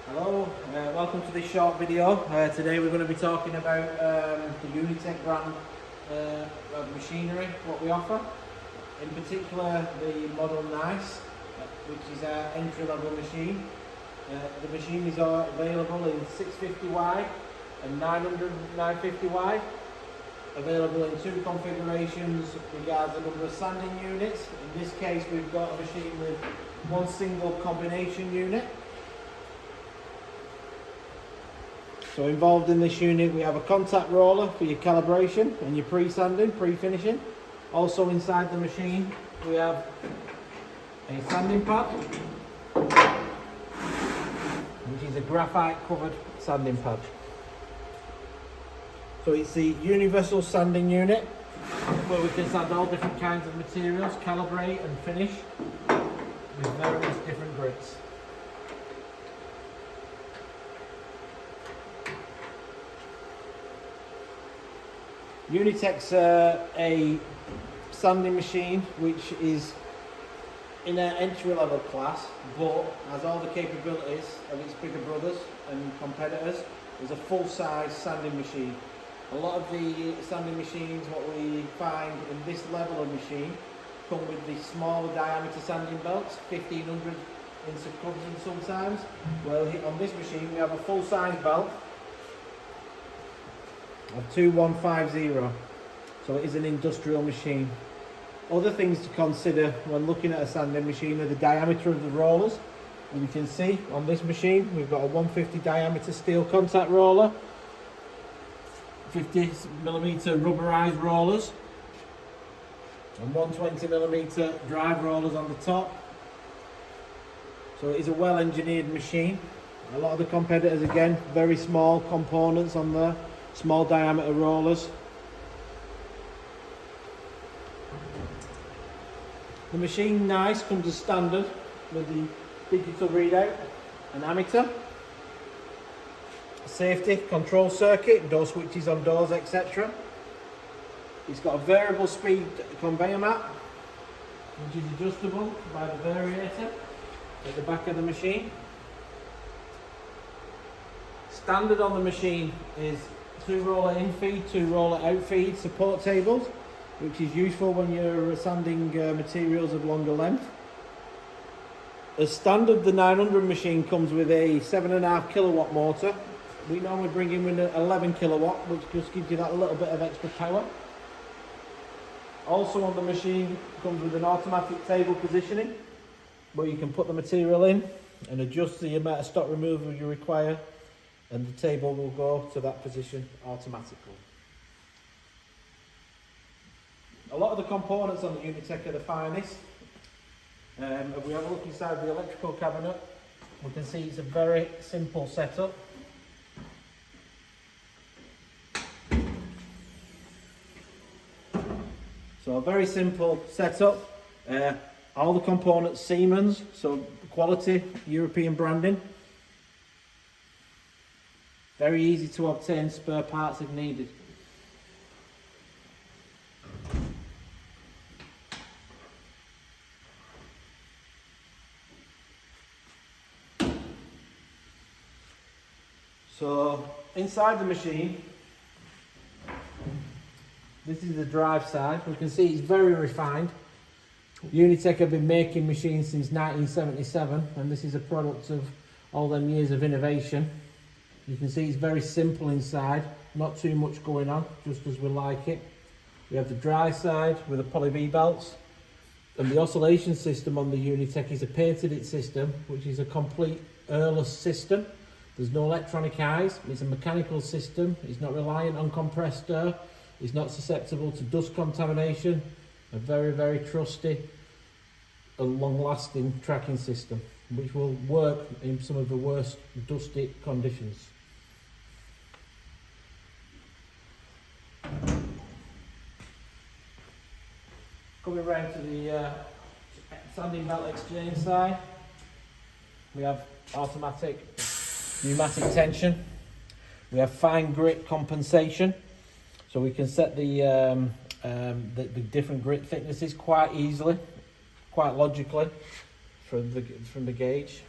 Hello, welcome to this short video. Today we're going to be talking about the UniteK brand of machinery, what we offer. In particular the model Nice, which is our entry-level machine. The machine is available in 650 wide and 950 wide. Available in two configurations regards the number of sanding units. In this case we've got a machine with one single combination unit. So involved in this unit we have a contact roller for your calibration and your pre-sanding, pre-finishing. Also inside the machine we have a sanding pad, which is a graphite covered sanding pad. So it's the universal sanding unit where we can sand all different kinds of materials, calibrate and finish with various different grits. UniteK's a sanding machine which is in an entry-level class, but has all the capabilities of its bigger brothers and competitors. It's a full-size sanding machine. A lot of the sanding machines, what we find in this level of machine, come with the smaller diameter sanding belts, 1500 in circumference sometimes. Well, on this machine we have a full-size belt of 2150, so it is an industrial machine. Other things to consider when looking at a sanding machine are the diameter of the rollers. And you can see on this machine we've got a 150 diameter steel contact roller, 50mm rubberized rollers and 120mm drive rollers on the top. So it is a well engineered machine. A lot of the competitors, again, very small components on there, small diameter rollers. The machine Nice comes as standard with the digital readout, an ammeter, safety control circuit, door switches on doors, etc. It's got a variable speed conveyor mat which is adjustable by the variator at the back of the machine. Standard on the machine is 2 roller in feed, 2 roller out feed support tables, which is useful when you're sanding materials of longer length. As standard, the 900 machine comes with a 7.5 kilowatt motor. We normally bring in with an 11 kilowatt, which just gives you that little bit of extra power. Also on the machine comes with an automatic table positioning, where you can put the material in and adjust the amount of stock removal you require, and the table will go to that position automatically. A lot of the components on the UniteK are the finest. If we have a look inside the electrical cabinet, we can see it's a very simple setup. So a very simple setup. All the components Siemens, so quality European branding. Very easy to obtain spare parts if needed. So inside the machine, this is the drive side. We can see it's very refined. UniteK have been making machines since 1977, and this is a product of all them years of innovation. You can see it's very simple inside, not too much going on, just as we like it. We have the dry side with the poly V-belts, and the oscillation system on the UniteK is a patented system, which is a complete airless system. There's no electronic eyes, it's a mechanical system, it's not reliant on compressed air, it's not susceptible to dust contamination, a very, very trusty and long-lasting tracking system, which will work in some of the worst dusty conditions. Coming round to the sanding belt exchange side, we have automatic pneumatic tension. We have fine grit compensation, so we can set the different grit thicknesses quite easily, quite logically from the gauge.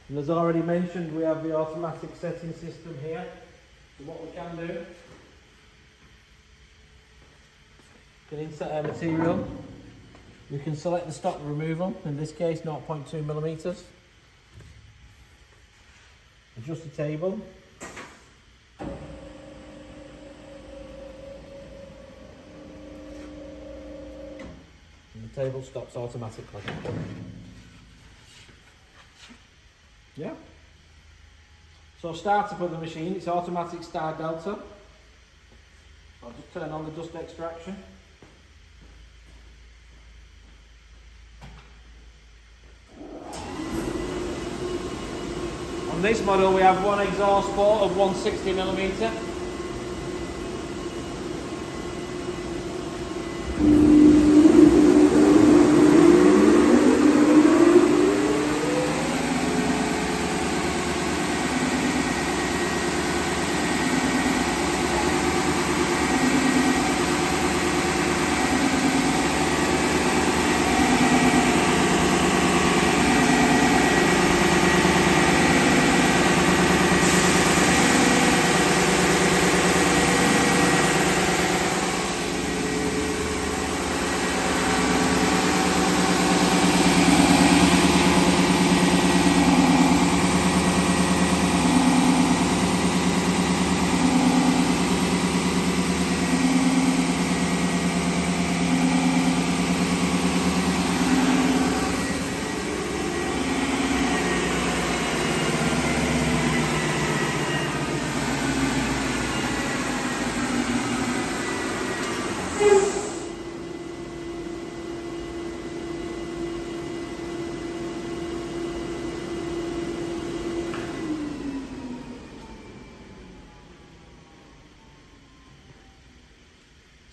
And as already mentioned, we have the automatic setting system here. So what we can do, we can insert our material. We can select the stock removal, in this case 0.2 millimeters. Adjust the table. And the table stops automatically. Yeah. So startup of the machine, it's automatic star delta. I'll just turn on the dust extraction. On this model we have one exhaust port of 160mm.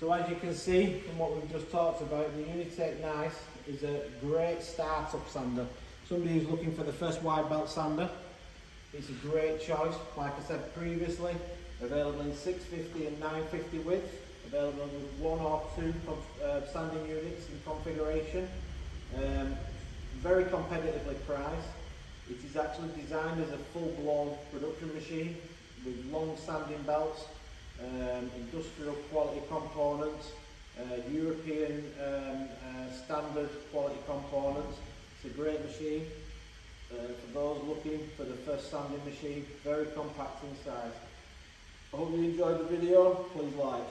So as you can see from what we've just talked about, the UniteK Nice is a great startup sander. Somebody who's looking for the first wide belt sander, it's a great choice. Like I said previously, available in 650 and 950 width, available with one or two sanding units in configuration. Very competitively priced. It is actually designed as a full-blown production machine with long sanding belts, industrial quality components, European standard quality components. It's a great machine for those looking for the first sanding machine. Very compact in size. I hope you enjoyed the video. Please like.